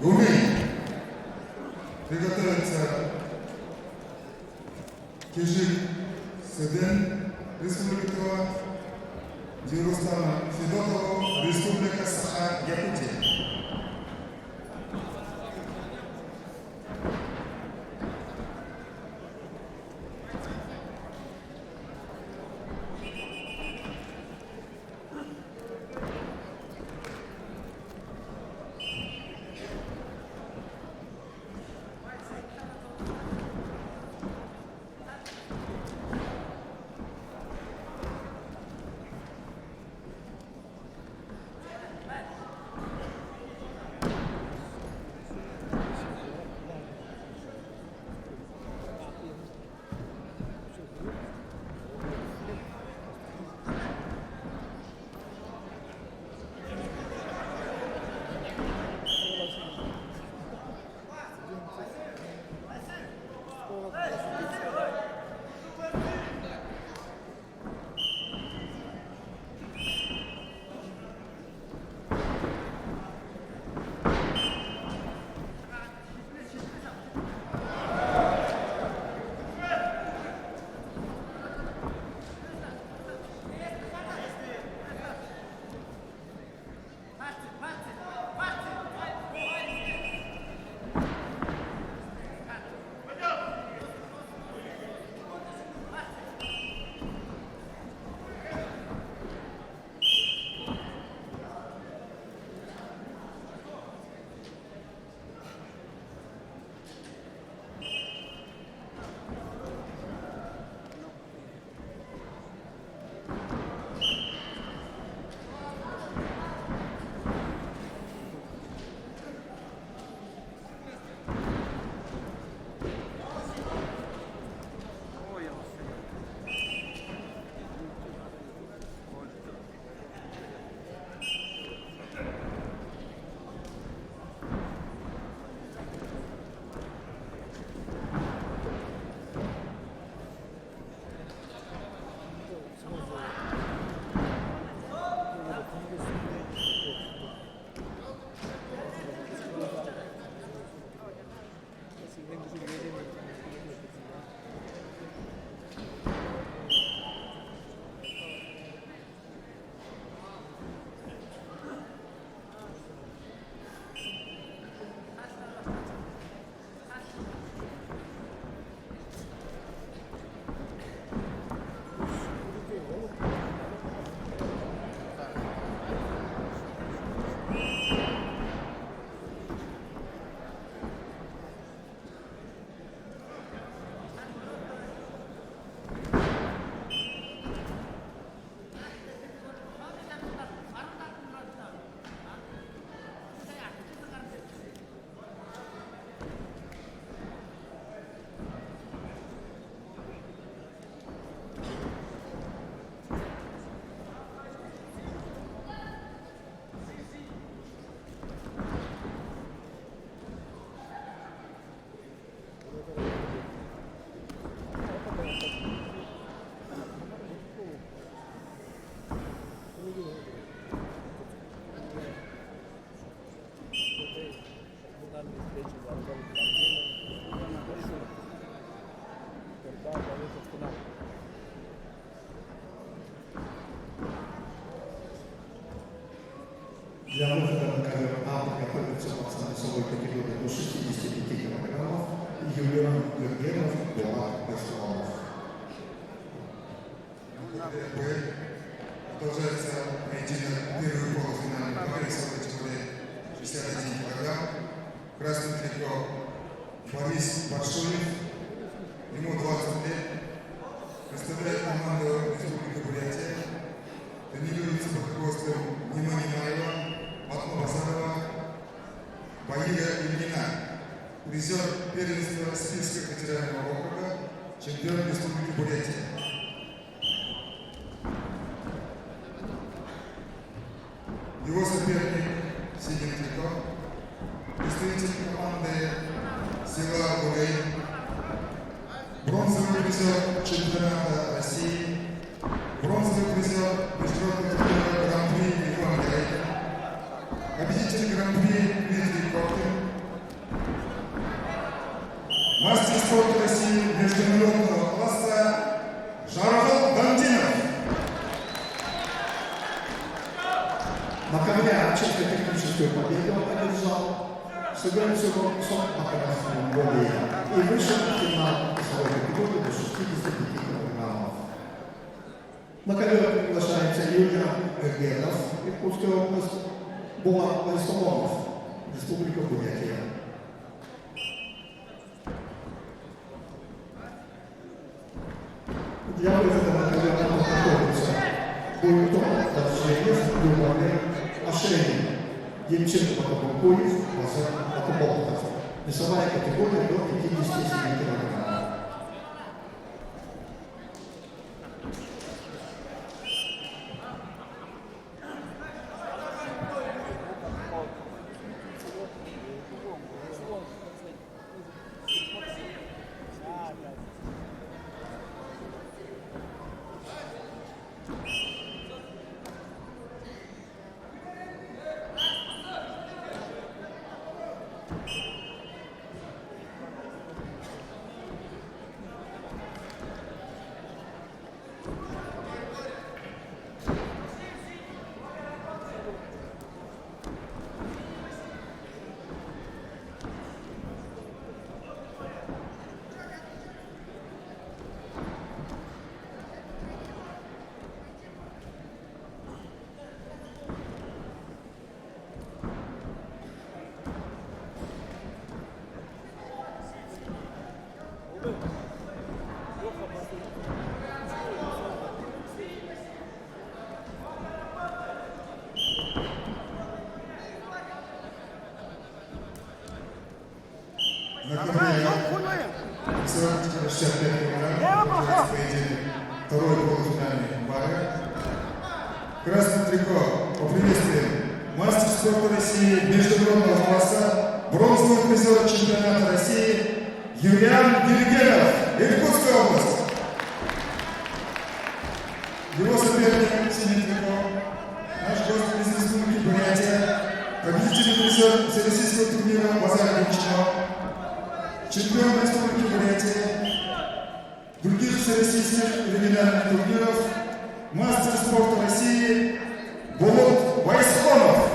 Гумей приготовится Кижик Седен, Республика Дирустана Федотову, Республика Саха-Якутия. Для выхода на камеру А приготовится пацан весовой категории до 65 килограммов Юлиан Гергенов, Белак Беславов. Продолжается поединок первой полуфинальной пары весовой категории 61 килограмм. Красный трико Борис Баршуев, ему 20 лет, представляет команду Республики Бурятия, тренируется под руководством Нима Нимаева, Матма Базарова, Багига Ильина, призер первенства Российского федерального округа, чемпион Республики Бурятия. Его соперник Сидин Трико, представитель команды Села Бурей, бронзовый призер чемпионата России, бронзовый призер международного турнира Гран-при Иван Грейдер, победитель Гран-при Дмитрий Коптин, мастер спорта России международного класса Жаргал Гандинов. Макарьян чисто техническую победу одержал. Сыграл всего 40 макаров в Монголии и вышел в финал весовой категории до 65 килограммов. На ковер приглашается Юлия Гергенов, Иркутская область, Булат Байсалонов, Республика Бурятия. Для выхода на ковер готовится Буйтон Даржевец, Любовный, Ашенин, Демченко Батабулкуев, Лазар Атуболтов. Весовая категория до 57 килограммов. Второй полуфинальный пары. Красный трико поприветствуем мастер спорта России международного класса, бронзовый призер чемпионата России Юлиан Гиригенов, Иркутская область. Его соперник синий трико, наш гость из Республики Бурятия, победитель призер всероссийского турнира Базар Гучно, чемпион Республики Бурятия, других всероссийских региональных турниров, мастер спорта России Булат Байсалонов.